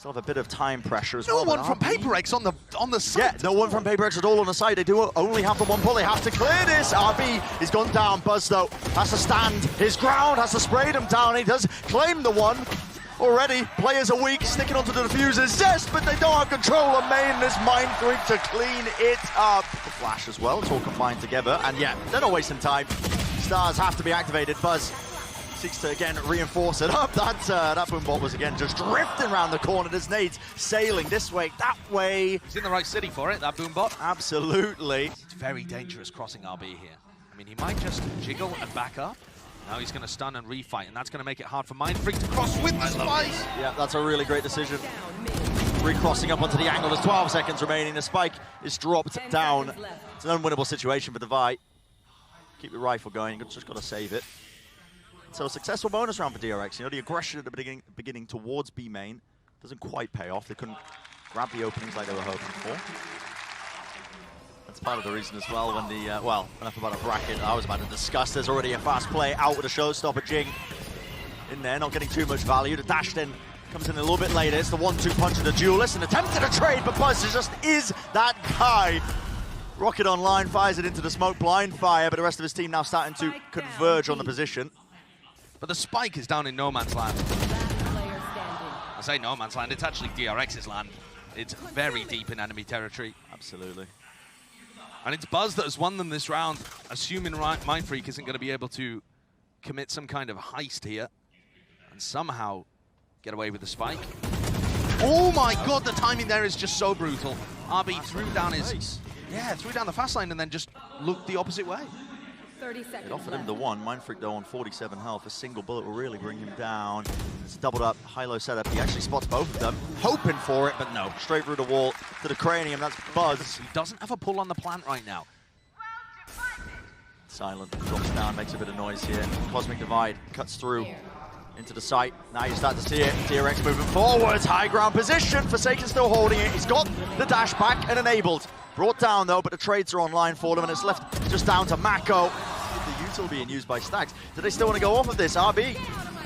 Still have a bit of time pressure as No well. one from PaperX on the side. Yeah, no one from PaperX at all on the side. They do only have the one pull. They have to clear this. RB is gone down. Buzz, though, has to stand his ground, has to spray them down. He does claim the one. Already, players are weak, sticking onto the diffusers. Yes, but they don't have control of main. This mindfreak to clean it up. The flash as well. It's all combined together. And yeah, they're not wasting time. Stars have to be activated. Buzz seeks to again reinforce it up. That boombot was again just drifting around the corner. There's nades sailing this way, that way. He's in the right city for it, that boombot. Absolutely. It's very dangerous crossing RB here. I mean, he might just jiggle and back up. Now he's going to stun and refight, and that's going to make it hard for mindfreak to cross with the spike. Yeah, that's a really great decision. Recrossing up onto the angle. There's 12 seconds remaining. The spike is dropped down. It's an unwinnable situation for Devi. Keep the rifle going. You've just got to save it. So a successful bonus round for DRX. You know, the aggression at the beginning towards B main doesn't quite pay off. They couldn't grab the openings like they were hoping for. That's part of the reason as well when the, well, enough about a bracket I was about to discuss. There's already a fast play out with a showstopper. Jinggg in there, not getting too much value. The dash then comes in a little bit later. It's the 1-2 punch of the duelist and attempted a trade, but Buzz just is that guy. Rocket online, fires it into the smoke, blind fire, but the rest of his team now starting to converge on the position. But the spike is down in no man's land. I say no man's land, it's actually DRX's land. It's very deep in enemy territory. Absolutely. And it's Buzz that has won them this round, assuming mindfreak isn't going to be able to commit some kind of heist here and somehow get away with the spike. Oh my god, the timing there is just so brutal. RB threw down his... Yeah, threw down the fast line and then just looked the opposite way. 30 seconds. It offered him the one. Mindfreak, though, on 47 health. A single bullet will really bring him down. It's a doubled up, high-low setup. He actually spots both of them, hoping for it, but no. Straight through the wall to the cranium. That's Buzz. He doesn't have a pull on the plant right now. Silent. Drops down, makes a bit of noise here. Cosmic Divide cuts through into the site. Now you start to see it. DRX moving forwards. High ground position. Forsaken still holding it. He's got the dash back and enabled. Brought down, though, but the trades are online for them, and it's left just down to Mako. The util being used by Stacks. Do they still want to go off of this? RB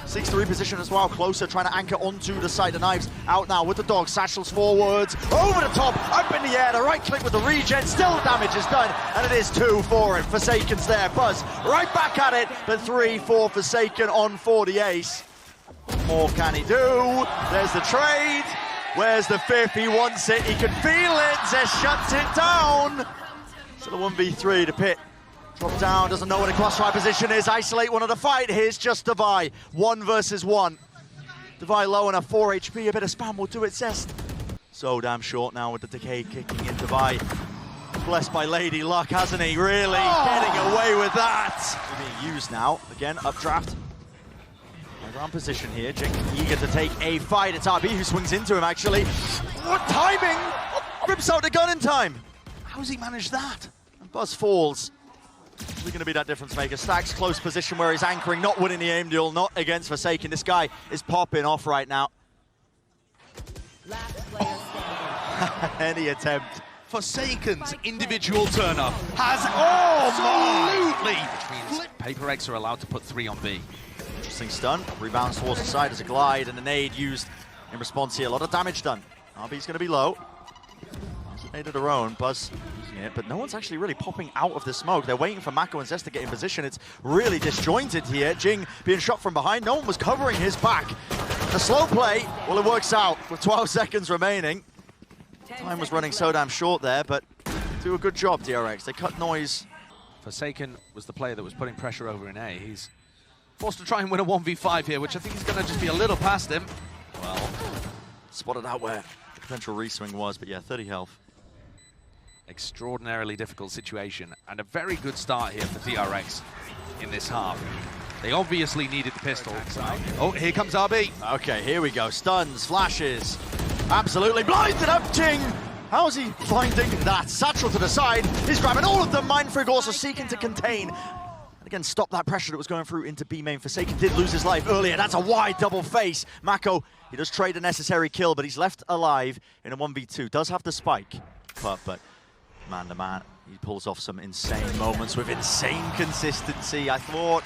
seeks to reposition as well, closer, trying to anchor onto the side. The knives out now with the dog. Satchels forwards, over the top, up in the air. The right click with the regen. Still damage is done, and it is 2 for it. Forsaken's there. Buzz right back at it, but 3 for Forsaken on for the ace. What more can he do? There's the trade. Where's the 5th? He wants it. He can feel it. Zest shuts it down. So the 1v3, the pit. Drop down, doesn't know what a crossfire position is. Isolate one of the fight. Here's just Devi. 1 versus 1. Devi low enough, 4 HP. A bit of spam will do it, Zest. So damn short now with the decay kicking in. Devi blessed by Lady Luck, hasn't he? Really getting away with that. Being used now. Again, updraft. Ground position here. Jinggg eager to take a fight. It's RB who swings into him, actually. What timing! Rips out the gun in time. How's he managed that? And Buzz falls. Is he going to be that difference maker? Stacks close position where he's anchoring, not winning the aim duel, not against Forsaken. This guy is popping off right now. Any attempt. Forsaken's individual turn-up has absolutely... Which means PaperX are allowed to put 3 on B. Interesting stun. Rebounds towards the side as a glide, and a nade used in response here. A lot of damage done. RB's going to be low. Nade of their own. Buzz using it, but no one's actually really popping out of the smoke. They're waiting for Mako and Zest to get in position. It's really disjointed here. Jinggg being shot from behind. No one was covering his back. The slow play, well, it works out with 12 seconds remaining. Time was running so damn short there, but do a good job, DRX. They cut noise. Forsaken was the player that was putting pressure over in A. He's forced to try and win a 1v5 here, which I think is going to just be a little past him. Well, spotted out where the potential reswing was, but yeah, 30 health. Extraordinarily difficult situation, and a very good start here for DRX in this half. They obviously needed the pistol. Oh, here comes RB. Okay, here we go. Stuns, flashes. Absolutely blinded up, Jinggg. How's he finding that? Satchel to the side. He's grabbing all of them. mindfreak also seeking to contain. And again, stop that pressure that was going through into B main. Forsaken did lose his life earlier. That's a wide double face. Mako, he does trade a necessary kill, but he's left alive in a 1v2. Does have the spike, but man-to-man, he pulls off some insane moments with insane consistency. I thought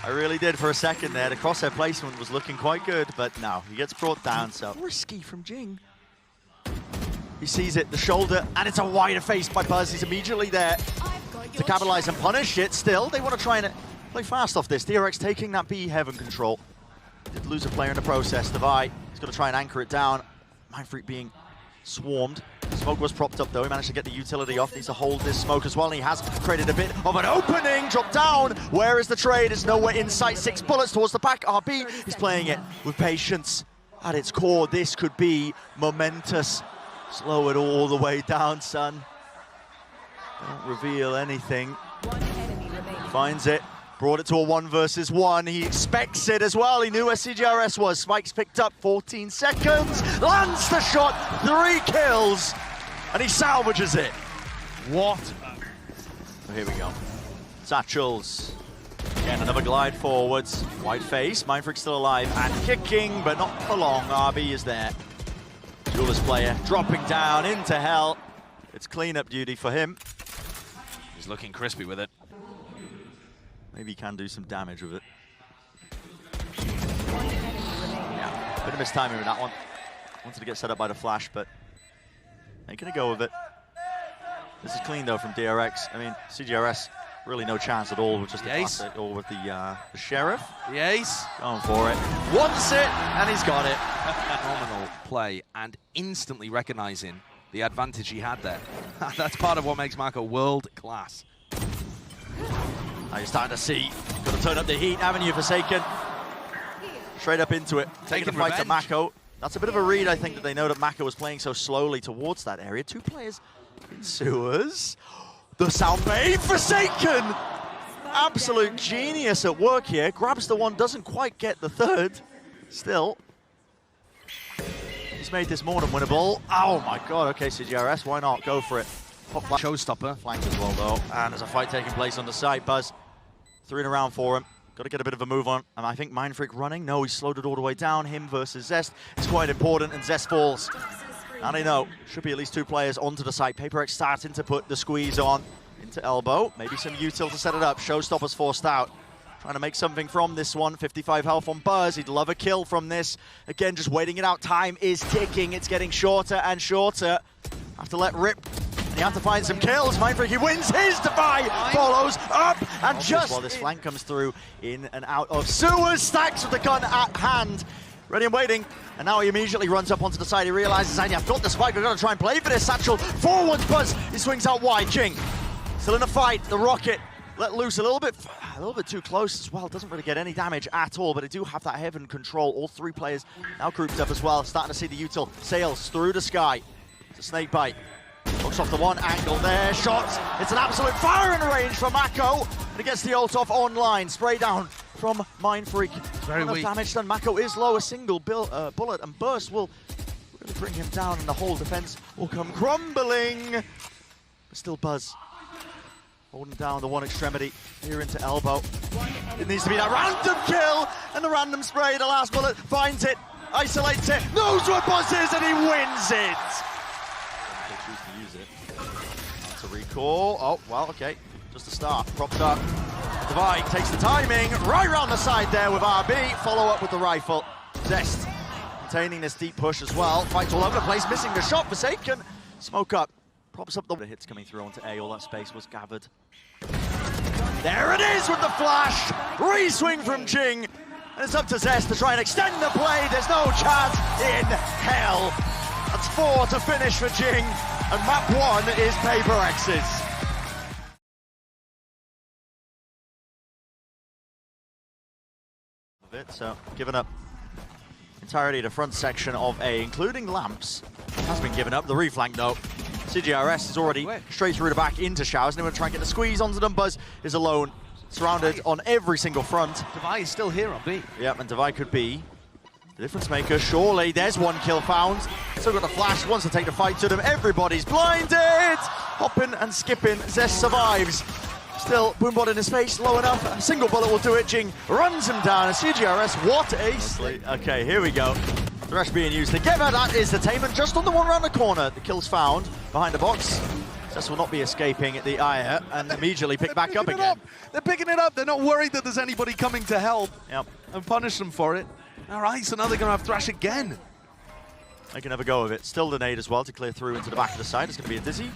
I really did for a second there. The crosshair placement was looking quite good, but no, he gets brought down, so risky from Jinggg. He sees it, the shoulder, and it's a wider face by Buzz. He's immediately there to capitalize and punish it. Still, they want to try and play fast off this. DRX taking that B heaven control. Did lose a player in the process. Divide, he's going to try and anchor it down. mindfreak being swarmed. Smoke was propped up though. He managed to get the utility off. Needs to hold this smoke as well. And he has created a bit of an opening. Drop down. Where is the trade? It's nowhere in sight. 6 bullets towards the back. RB is playing it with patience. At its core, this could be momentous. Slow it all the way down, son. Don't reveal anything. Finds it. Brought it to a 1 versus 1. He expects it as well. He knew where CGRS was. Spike's picked up 14 seconds. Lands the shot. 3 kills. And he salvages it. What? So here we go. Satchels. Again, another glide forwards. White face. mindfreak still alive and kicking, but not for long. RB is there. Duelist player dropping down into hell. It's cleanup duty for him. He's looking crispy with it. Maybe he can do some damage with it. Yeah, bit of mistiming with that one. Wanted to get set up by the flash, but making a go of it. This is clean though from DRX. I mean, CGRS, really no chance at all with just the classic or with the Sheriff. The ace. Going for it. Wants it, and he's got it. Phenomenal play, and instantly recognizing the advantage he had there. That's part of what makes Mako world class. Now you're starting to see, got to turn up the heat, haven't you, Forsaken? Straight up into it, taking the fight to Mako. That's a bit of a read, I think, that they know that Mako was playing so slowly towards that area. 2 players in sewers. The sound wave, Forsaken! Absolute genius at work here. Grabs the 1, doesn't quite get the 3rd. Still. He's made this more than winnable. Oh my god, okay, CGRS, why not? Go for it. Showstopper. Flanked as well though, and there's a fight taking place on the side. Buzz, 3 in a round for him. Got to get a bit of a move on, and I think mindfreak running. No, he slowed it all the way down. Him versus Zest is quite important, and Zest falls. Now they know, should be at least 2 players onto the site. PaperX starting to put the squeeze on into elbow. Maybe some util to set it up. Showstopper's forced out. Trying to make something from this one. 55 health on Buzz. He'd love a kill from this. Again, just waiting it out. Time is ticking. It's getting shorter and shorter. Have to let rip. You have to find some kills. mindfreak, he wins his. Divide follows up, and just while this flank comes through in and out of sewers, stacks with the gun at hand, ready and waiting. And now he immediately runs up onto the side. He realizes, I've got the spike. I've got to try and play for this. Satchel forwards, Buzz. He swings out wide. Jinggg still in a fight. The rocket let loose a little bit too close as well. Doesn't really get any damage at all, but they do have that heaven control. All 3 players now grouped up as well. Starting to see the util sails through the sky. It's a snake bite. Looks off the 1 angle there, shots. It's an absolute firing range for Mako. And he gets the ult off online. Spray down from mindfreak. Very weak. Damage done. Mako is low. A single bullet and burst will really bring him down, and the whole defense will come crumbling. But still Buzz holding down the 1 extremity here into elbow. It needs to be that random kill, and the random spray. The last bullet finds it, isolates it, knows where Buzz is, and he wins it. That's a recall. Oh, well, okay. Just a start. Propped up. Divide takes the timing right around the side there with RB. Follow up with the rifle. Zest containing this deep push as well. Fights all over the place, missing the shot. Forsaken. Smoke up. Props up the hits coming through onto A. All that space was gathered. There it is with the flash. Re-swing from Jinggg. And it's up to Zest to try and extend the play. There's no chance in hell. That's 4 to finish for Jinggg. And map 1 is PaperX's. So, given up entirely the front section of A, including lamps, has been given up. The reflank, though. CGRS is already straight through the back into showers. And they want to try and get the squeeze onto them. Buzz is alone, surrounded on every single front. Divide is still here on B. Yep, and Divide could be the difference maker. Surely, there's 1 kill found. Still got the flash, wants to take the fight to them. Everybody's blinded! Hopping and skipping, Zest survives. Still, Boombot in his face, low enough. A single bullet will do it. Jinggg runs him down. And CGRS, what a sleep. Okay, here we go. Thresh being used together. That is the Taman just on the one around the corner. The kill's found behind the box. Cess will not be escaping the Aya and immediately pick back up again. They're picking it up. They're not worried that there's anybody coming to help and punish them for it. All right, so now they're going to have Thresh again. They can have a go of it. Still the nade as well to clear through into the back of the side. It's going to be a Dizzy.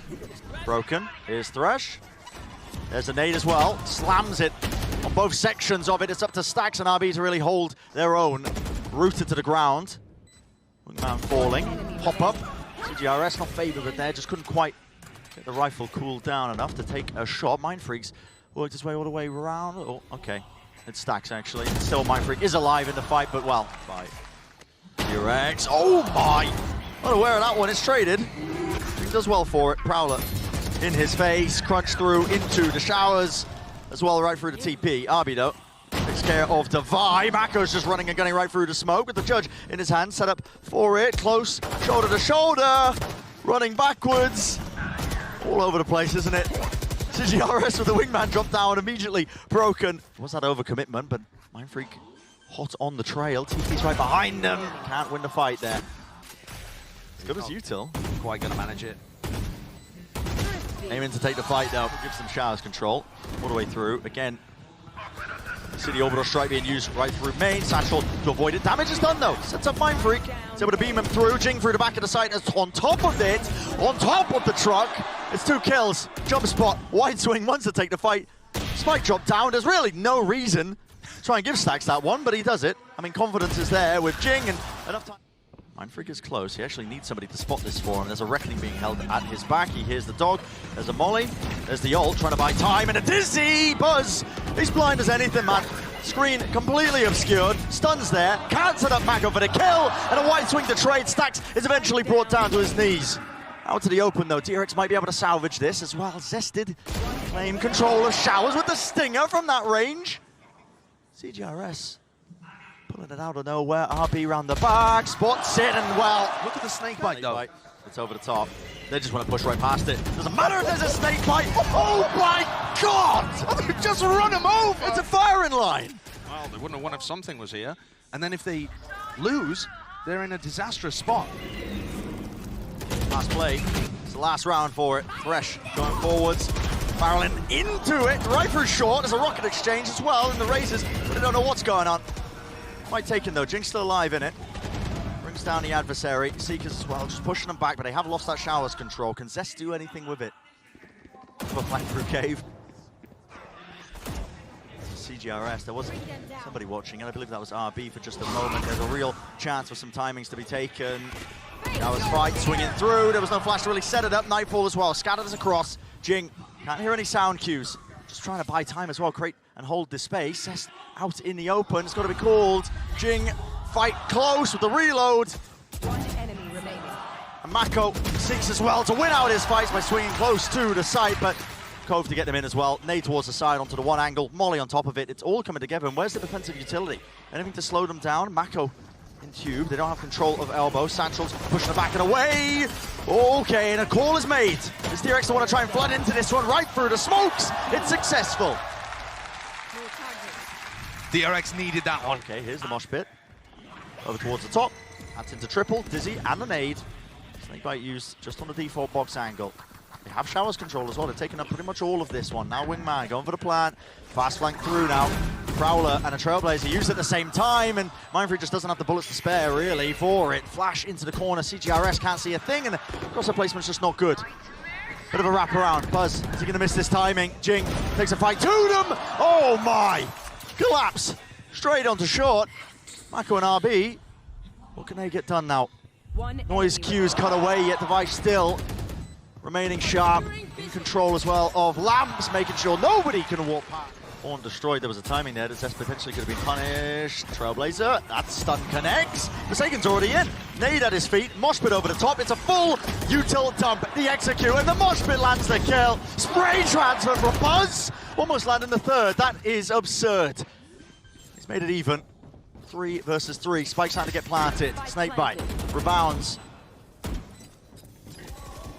Broken. Here's Thresh. There's a nade as well. Slams it on both sections of it. It's up to Stax and RB to really hold their own. Rooted to the ground. Wingman falling. Pop up. CGRS not favoured with there. Just couldn't quite get the rifle cooled down enough to take a shot. Mindfreak's worked his way all the way around. Oh, okay. It Stax actually. Still Mindfreak is alive in the fight, but well, fight. DRX. Oh my! Not aware of that one. It's traded. He does well for it. Prowler in his face. Crunch through into the showers as well, right through the TP. RB though takes care of Divide. Mako's just running and gunning right through the smoke with the Judge in his hand. Set up for it. Close. Shoulder to shoulder. Running backwards. All over the place, isn't it? CGRS with the wingman drop down immediately broken. Was that overcommitment, but Mindfreak hot on the trail. TP's right behind them. Can't win the fight there. As good as util. Quite going to manage it. Aiming to take the fight though. Gives them showers control all the way through. Again, see the orbital strike being used right through main. Satchel to avoid it. Damage is done though. Sets up Mindfreak. He's able to beam him through. Jinggg through the back of the site. It's on top of it. On top of the truck. It's 2 kills. Jump spot. Wide swing wants to take the fight. Spike drop down. There's really no reason to try and give Stax that one, but he does it. I mean, confidence is there with Jinggg and enough time. Mindfreak is close. He actually needs somebody to spot this for him. There's a Reckoning being held at his back. He hears the dog. There's a molly. There's the ult trying to buy time. And a Dizzy! Buzz! He's blind as anything, man. Screen completely obscured. Stuns there. Can't set up Mako for the kill. And a wide swing to trade. Stax is eventually brought down to his knees. Out to the open, though. DRX might be able to salvage this as well. Zested. Claim control of showers with the stinger from that range. CGRS. Pulling it out of nowhere, RB round the back, spots it, and well, Look at the snake bite though. It's over the top. They just want to push right past it. Doesn't matter if there's a snake bite. Oh my God! They've just run him over! It's a firing line. Well, they wouldn't have won if something was here. And then if they lose, they're in a disastrous spot. Last play. It's the last round for it. Thresh going forwards. Barreling into it, right through short. There's a rocket exchange as well in the races, but they don't know what's going on. Quite taken though, Jingg's still alive in it. Brings down the adversary. Seekers as well, just pushing them back, but they have lost that showers control. Can Zest do anything with it? A flank through cave. CGRS, there was somebody watching, and I believe that was RB for just a moment. There's a real chance for some timings to be taken. Showers fight, swinging through. There was no flash to really set it up. Nightfall as well, scattered us across. Jinggg, can't hear any sound cues. Just trying to buy time as well, create and hold the space. Zest out in the open, it's got to be called. Jinggg, fight close with the reload. One enemy remaining. And Mako seeks as well to win out his fights by swinging close to the site, but Cove to get them in as well. Nade towards the side onto the one angle, Molly on top of it. It's all coming together, and where's the defensive utility? Anything to slow them down? Mako in tube, they don't have control of elbow. Satchel's pushing it back and away. Okay, and a call is made. Is DRX to want to try and flood into this one right through the smokes? It's successful. DRX needed that one. Okay, here's the mosh pit. Over towards the top. That's into triple, Dizzy, and the nade. Snakebite used just on the default box angle. They have showers control as well. They're taking up pretty much all of this one. Now Wingman going for the plant. Fast flank through now. Prowler and a Trailblazer used at the same time, and Mindfreak just doesn't have the bullets to spare, really, for it. Flash into the corner. CGRS can't see a thing, and the crosser placement's just not good. Bit of a wraparound. Buzz, is he going to miss this timing? Jinggg takes a fight to them. Oh my! Collapse. Straight onto short. Mako and RB. What can they get done now? Noise cues cut away, yet Device still remaining sharp, in control as well of Lamps, making sure nobody can walk past. Horn destroyed, there was a timing there that Zest potentially could have been punished. Trailblazer, that stun connects. Forsaken's already in. Nade at his feet, mosh pit over the top. It's a full util dump, the execute, and the mosh pit lands the kill. Spray transfer from Buzz, almost landing the third. That is absurd. He's made it even. 3 versus 3, Spike's trying to get planted. Snakebite, rebounds.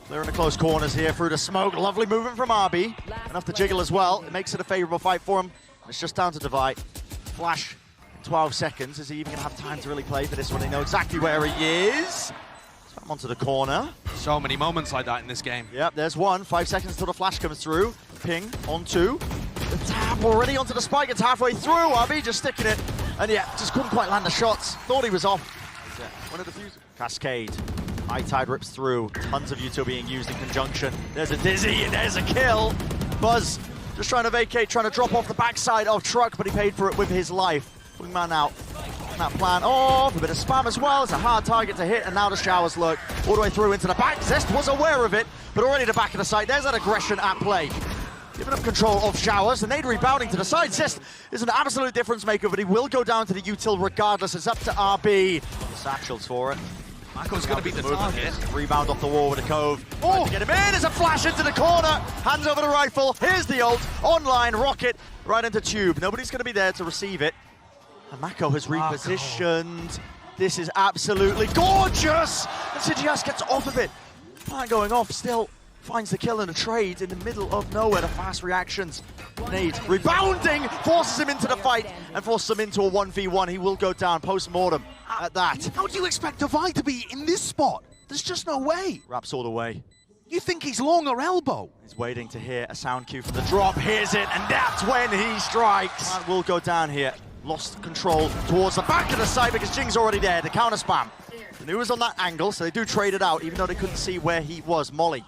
They're in the close corners here through the smoke. Lovely movement from RB. Enough to jiggle as well. It makes it a favorable fight for him. It's just down to Divide. Flash 12 seconds. Is he even going to have time to really play for this one? They know exactly where he is. Come onto the corner. So many moments like that in this game. Yep, there's one. 5 seconds until the flash comes through. Ping on 2. The tap already onto the spike. It's halfway through. RB just sticking it. And yeah, just couldn't quite land the shots. Thought he was off. One of the defuse. Cascade. High Tide rips through. Tons of util being used in conjunction. There's a Dizzy and there's a kill. Buzz just trying to vacate, trying to drop off the backside of Truck, but he paid for it with his life. Wingman out. That plan off, a bit of spam as well. It's a hard target to hit, and now the showers look all the way through into the back. Zest was aware of it, but already the back of the site. There's that aggression at play. Giving up control of showers, and they'd rebounding to the side. Zest is an absolute difference maker, but he will go down to the util regardless. It's up to RB. The satchels for it. Mako's going to be the target. Rebound off the wall with a cove. Oh, get him in. There's a flash into the corner. Hands over the rifle. Here's the ult. Online rocket right into tube. Nobody's going to be there to receive it. And Mako has repositioned. This is absolutely gorgeous. And CGS gets off of it. Plan going off still. Finds the kill and a trade in the middle of nowhere. The fast reactions. Nade rebounding, forces him into the fight and forces him into a 1v1. He will go down post-mortem at that. How do you expect Divide to be in this spot? There's just no way. Wraps all the way. You think he's long or elbow? He's waiting to hear a sound cue from the drop. Hears it, and that's when he strikes. And will go down here. Lost control towards the back of the site because Jingg's already there. The counter spam. The new was on that angle, so they do trade it out, even though they couldn't see where he was. Molly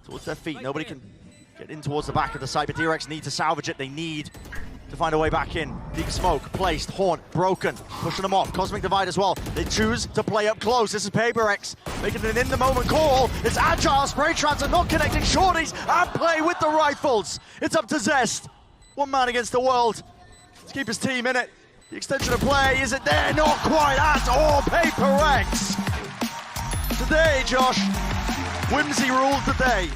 towards their feet. Nobody can get in towards the back of the site, but DRX need to salvage it. They need to find a way back in. Deep smoke, placed, Horn, broken, pushing them off. Cosmic Divide as well. They choose to play up close. This is PaperX making an in-the-moment call. It's agile, spray trans are not connecting shorties, and play with the rifles. It's up to Zest. One man against the world to keep his team in it. The extension of play, is it there? Not quite at all. PaperX. Today, Josh, whimsy ruled the day.